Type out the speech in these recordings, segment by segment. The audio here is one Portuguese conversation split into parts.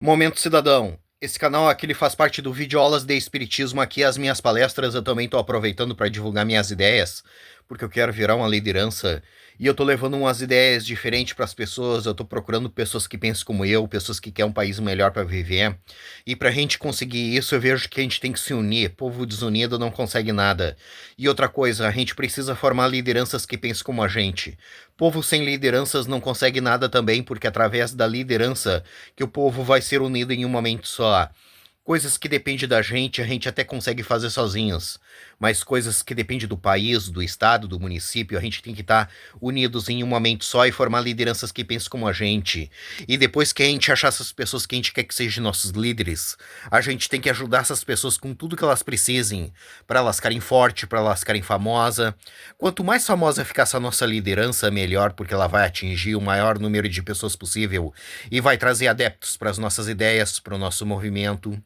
Momento Cidadão. Esse canal aqui ele faz parte do Videoaulas de Espiritismo. Aqui as minhas palestras eu também estou aproveitando para divulgar minhas ideias, porque eu quero virar uma liderança e eu estou levando umas ideias diferentes para as pessoas. Eu estou procurando pessoas que pensam como eu, pessoas que querem um país melhor para viver. E para a gente conseguir isso, eu vejo que a gente tem que se unir. Povo desunido não consegue nada. E outra coisa, a gente precisa formar lideranças que pensem como a gente. Povo sem lideranças não consegue nada também, porque através da liderança que o povo vai ser unido em um momento só. Coisas que dependem da gente, a gente até consegue fazer sozinhos. Mas coisas que dependem do país, do estado, do município, a gente tem que estar unidos em um momento só e formar lideranças que pensem como a gente. E depois que a gente achar essas pessoas que a gente quer que sejam nossos líderes, a gente tem que ajudar essas pessoas com tudo que elas precisem, para elas ficarem fortes, para elas ficarem famosas. Quanto mais famosa ficar essa nossa liderança, melhor, porque ela vai atingir o maior número de pessoas possível e vai trazer adeptos para as nossas ideias, para o nosso movimento.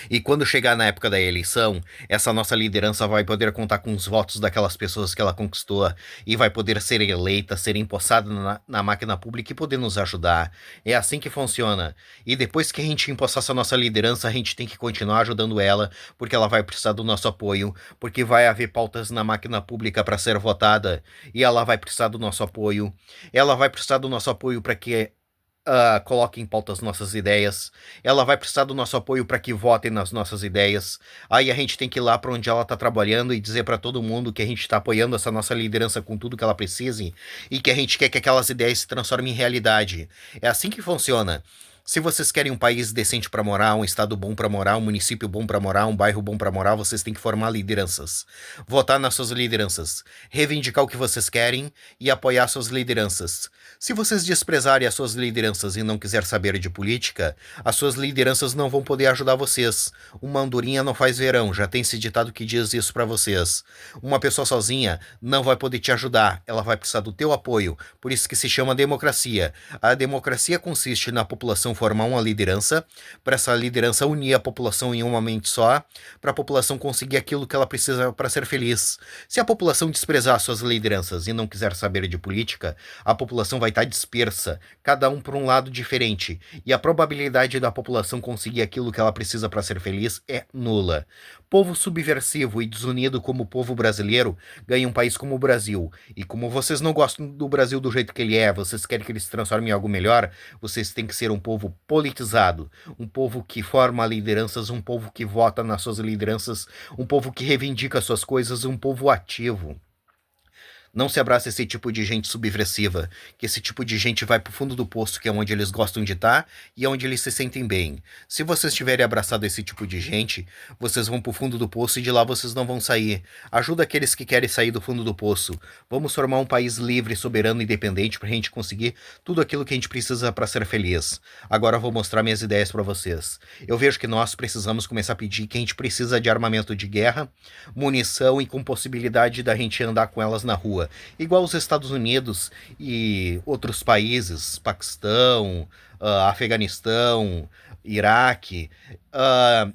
E quando chegar na época da eleição, essa nossa liderança vai poder contar com os votos daquelas pessoas que ela conquistou e vai poder ser eleita, ser empossada na máquina pública e poder nos ajudar. É assim que funciona. E depois que a gente empossar essa nossa liderança, a gente tem que continuar ajudando ela, porque ela vai precisar do nosso apoio, porque vai haver pautas na máquina pública para ser votada e ela vai precisar do nosso apoio. Ela vai precisar do nosso apoio para que coloque em pauta as nossas ideias. Ela vai precisar do nosso apoio para que votem nas nossas ideias. Aí a gente tem que ir lá para onde ela está trabalhando e dizer para todo mundo que a gente está apoiando essa nossa liderança com tudo que ela precise e que a gente quer que aquelas ideias se transformem em realidade. É assim que funciona. Se vocês querem um país decente para morar, um estado bom para morar, um município bom para morar, um bairro bom para morar, vocês têm que formar lideranças. Votar nas suas lideranças, reivindicar o que vocês querem e apoiar suas lideranças. Se vocês desprezarem as suas lideranças e não quiser saber de política, as suas lideranças não vão poder ajudar vocês. Uma andorinha não faz verão, já tem esse ditado que diz isso para vocês. Uma pessoa sozinha não vai poder te ajudar, ela vai precisar do teu apoio. Por isso que se chama democracia. A democracia consiste na população formar uma liderança, para essa liderança unir a população em um momento só, para a população conseguir aquilo que ela precisa para ser feliz. Se a população desprezar suas lideranças e não quiser saber de política, a população vai estar dispersa, cada um por um lado diferente, e a probabilidade da população conseguir aquilo que ela precisa para ser feliz é nula. Povo subversivo e desunido como o povo brasileiro ganha um país como o Brasil. E como vocês não gostam do Brasil do jeito que ele é, vocês querem que ele se transforme em algo melhor, vocês têm que ser um povo politizado, um povo que forma lideranças, um povo que vota nas suas lideranças, um povo que reivindica suas coisas, um povo ativo. Não se abraça esse tipo de gente subversiva, que esse tipo de gente vai pro fundo do poço, que é onde eles gostam de estar e é onde eles se sentem bem. Se vocês tiverem abraçado esse tipo de gente, vocês vão pro fundo do poço e de lá vocês não vão sair. Ajuda aqueles que querem sair do fundo do poço. Vamos formar um país livre, soberano e independente pra gente conseguir tudo aquilo que a gente precisa para ser feliz. Agora eu vou mostrar minhas ideias para vocês. Eu vejo que nós precisamos começar a pedir que a gente precisa de armamento de guerra, munição e com possibilidade da gente andar com elas na rua. Igual os Estados Unidos e outros países, Paquistão, Afeganistão, Iraque.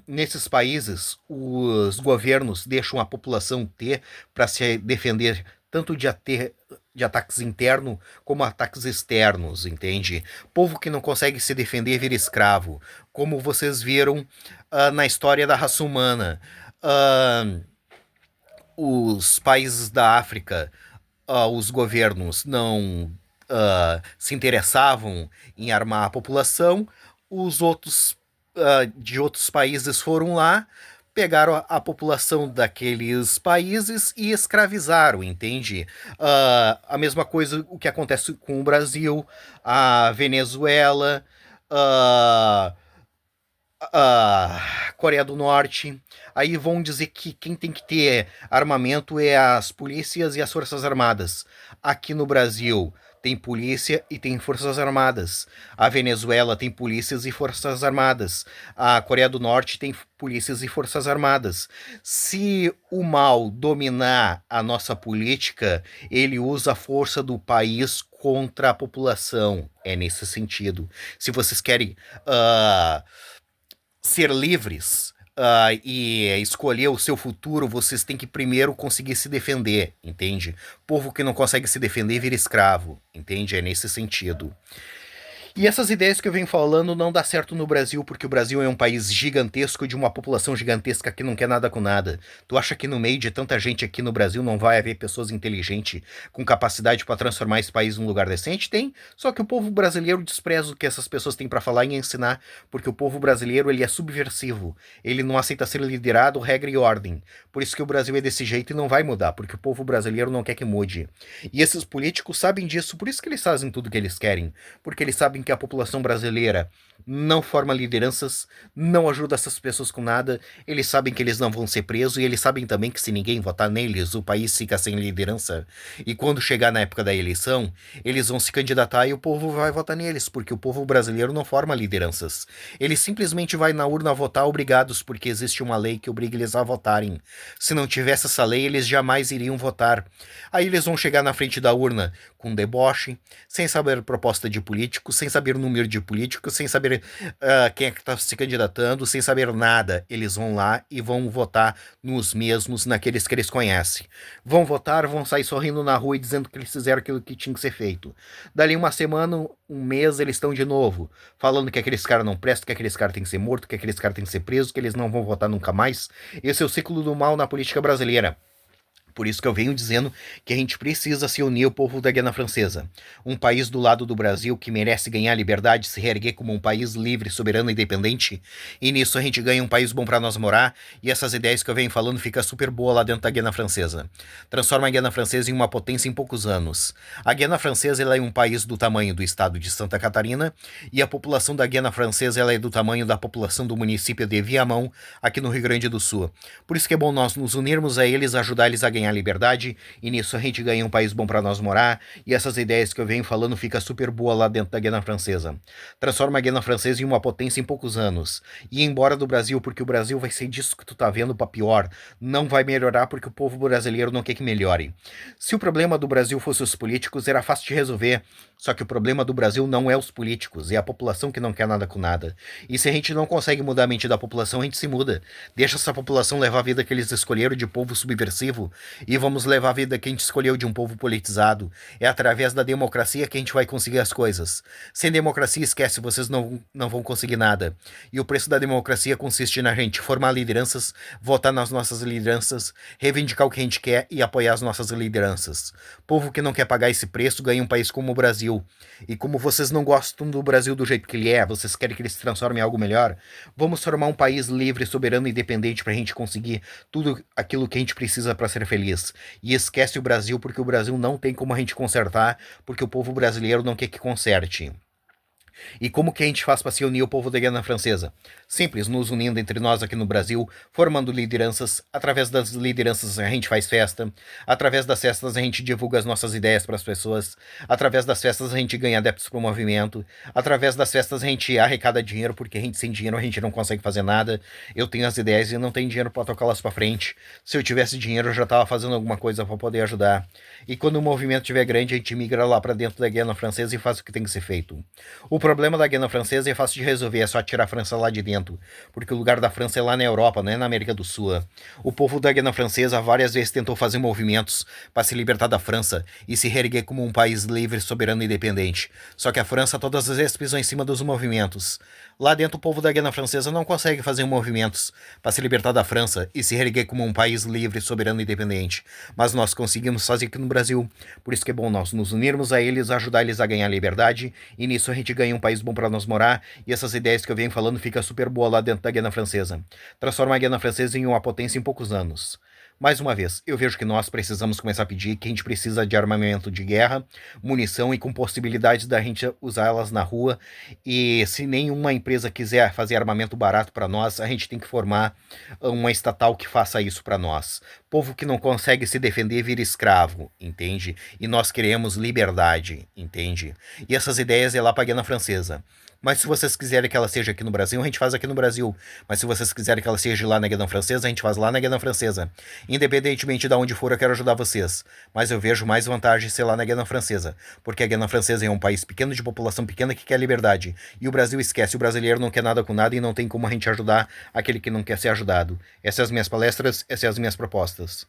Nesses países, os governos deixam a população ter para se defender tanto de ataques internos como ataques externos, entende? Povo que não consegue se defender vira escravo, como vocês viram na história da raça humana. Os países da África, os governos não se interessavam em armar a população, os outros de outros países foram lá, pegaram a população daqueles países e escravizaram, entende? A mesma coisa o que acontece com o Brasil, a Venezuela, uh, Coreia do Norte. Aí vão dizer que quem tem que ter armamento é as polícias e as forças armadas. Aqui no Brasil tem polícia e tem forças armadas. A Venezuela tem polícias e forças armadas. A Coreia do Norte tem polícias e forças armadas. Se o mal dominar a nossa política, ele usa a força do país contra a população. É nesse sentido. Se vocês querem ser livres e escolher o seu futuro, vocês têm que primeiro conseguir se defender, entende? Povo que não consegue se defender vira escravo, entende? É nesse sentido. E essas ideias que eu venho falando não dá certo no Brasil, porque o Brasil é um país gigantesco de uma população gigantesca que não quer nada com nada. Tu acha que no meio de tanta gente aqui no Brasil não vai haver pessoas inteligentes com capacidade para transformar esse país num lugar decente? Tem. Só que o povo brasileiro despreza o que essas pessoas têm para falar e ensinar, porque o povo brasileiro ele é subversivo. Ele não aceita ser liderado, regra e ordem. Por isso que o Brasil é desse jeito e não vai mudar, porque o povo brasileiro não quer que mude. E esses políticos sabem disso, por isso que eles fazem tudo o que eles querem, porque eles sabem que a população brasileira não forma lideranças, não ajuda essas pessoas com nada, eles sabem que eles não vão ser presos e eles sabem também que se ninguém votar neles, o país fica sem liderança. E quando chegar na época da eleição, eles vão se candidatar e o povo vai votar neles, porque o povo brasileiro não forma lideranças. Ele simplesmente vai na urna votar obrigados, porque existe uma lei que obriga eles a votarem. Se não tivesse essa lei, eles jamais iriam votar. Aí eles vão chegar na frente da urna com deboche, sem saber proposta de político, sem saber número de político, sem saber quem é que está se candidatando, sem saber nada. Eles vão lá e vão votar nos mesmos, naqueles que eles conhecem. Vão votar, vão sair sorrindo na rua e dizendo que eles fizeram aquilo que tinha que ser feito. Dali uma semana, um mês, eles estão de novo, falando que aqueles caras não prestam, que aqueles caras têm que ser mortos, que aqueles caras têm que ser presos, que eles não vão votar nunca mais. Esse é o ciclo do mal na política brasileira. Por isso que eu venho dizendo que a gente precisa se unir ao povo da Guiana Francesa. Um país do lado do Brasil que merece ganhar liberdade, se reerguer como um país livre, soberano e independente. E nisso a gente ganha um país bom para nós morar. E essas ideias que eu venho falando fica super boa lá dentro da Guiana Francesa. Transforma a Guiana Francesa em uma potência em poucos anos. A Guiana Francesa ela é um país do tamanho do estado de Santa Catarina. E a população da Guiana Francesa ela é do tamanho da população do município de Viamão, aqui no Rio Grande do Sul. Por isso que é bom nós nos unirmos a eles, ajudar eles a ganhar liberdade, e nisso a gente ganha um país bom para nós morar, e essas ideias que eu venho falando fica super boa lá dentro da Guiana Francesa. Transforma a Guiana Francesa em uma potência em poucos anos, e ir embora do Brasil, porque o Brasil vai ser disso que tu tá vendo pra pior, não vai melhorar porque o povo brasileiro não quer que melhore. Se o problema do Brasil fosse os políticos, era fácil de resolver, só que o problema do Brasil não é os políticos, é a população que não quer nada com nada. E se a gente não consegue mudar a mente da população, a gente se muda. Deixa essa população levar a vida que eles escolheram de povo subversivo e vamos levar a vida que a gente escolheu de um povo politizado. É através da democracia que a gente vai conseguir as coisas. Sem democracia, esquece, vocês não vão conseguir nada. E o preço da democracia consiste na gente formar lideranças, votar nas nossas lideranças, reivindicar o que a gente quer e apoiar as nossas lideranças. Povo que não quer pagar esse preço ganha um país como o Brasil. E como vocês não gostam do Brasil do jeito que ele é, vocês querem que ele se transforme em algo melhor, vamos formar um país livre, soberano e independente pra gente conseguir tudo aquilo que a gente precisa para ser feliz. E esquece o Brasil, porque o Brasil não tem como a gente consertar, porque o povo brasileiro não quer que conserte. E como que a gente faz para se unir ao povo da Guiana Francesa? Simples, nos unindo entre nós aqui no Brasil, formando lideranças. Através das lideranças a gente faz festa. Através das festas a gente divulga as nossas ideias para as pessoas. Através das festas a gente ganha adeptos para o movimento. Através das festas a gente arrecada dinheiro, porque a gente sem dinheiro a gente não consegue fazer nada. Eu tenho as ideias e não tenho dinheiro para tocá-las para frente. Se eu tivesse dinheiro eu já estava fazendo alguma coisa para poder ajudar. E quando o movimento estiver grande a gente migra lá para dentro da Guiana Francesa e faz o que tem que ser feito. O problema da Guiana Francesa é fácil de resolver, é só tirar a França lá de dentro, porque o lugar da França é lá na Europa, não é na América do Sul. O povo da Guiana Francesa várias vezes tentou fazer movimentos para se libertar da França e se reerguer como um país livre, soberano e independente. Só que a França todas as vezes pisou em cima dos movimentos. Lá dentro o povo da Guiana Francesa não consegue fazer movimentos para se libertar da França e se reerguer como um país livre, soberano e independente. Mas nós conseguimos fazer aqui no Brasil. Por isso que é bom nós nos unirmos a eles, ajudar eles a ganhar liberdade, e nisso a gente ganha um país bom para nós morar, e essas ideias que eu venho falando fica super boa lá dentro da Guiana Francesa. Transforma a Guiana Francesa em uma potência em poucos anos. Mais uma vez, eu vejo que nós precisamos começar a pedir que a gente precisa de armamento de guerra, munição e com possibilidades da gente usá-las na rua. E se nenhuma empresa quiser fazer armamento barato para nós, a gente tem que formar uma estatal que faça isso para nós. Povo que não consegue se defender vira escravo, entende? E nós queremos liberdade, entende? E essas ideias é lá para a Guiana Francesa. Mas se vocês quiserem que ela seja aqui no Brasil, a gente faz aqui no Brasil. Mas se vocês quiserem que ela seja lá na Guiana Francesa, a gente faz lá na Guiana Francesa. Independentemente de onde for, eu quero ajudar vocês. Mas eu vejo mais vantagem ser lá na Guiana Francesa. Porque a Guiana Francesa é um país pequeno, de população pequena, que quer liberdade. E o Brasil esquece, o brasileiro não quer nada com nada e não tem como a gente ajudar aquele que não quer ser ajudado. Essas são as minhas palestras, essas são as minhas propostas.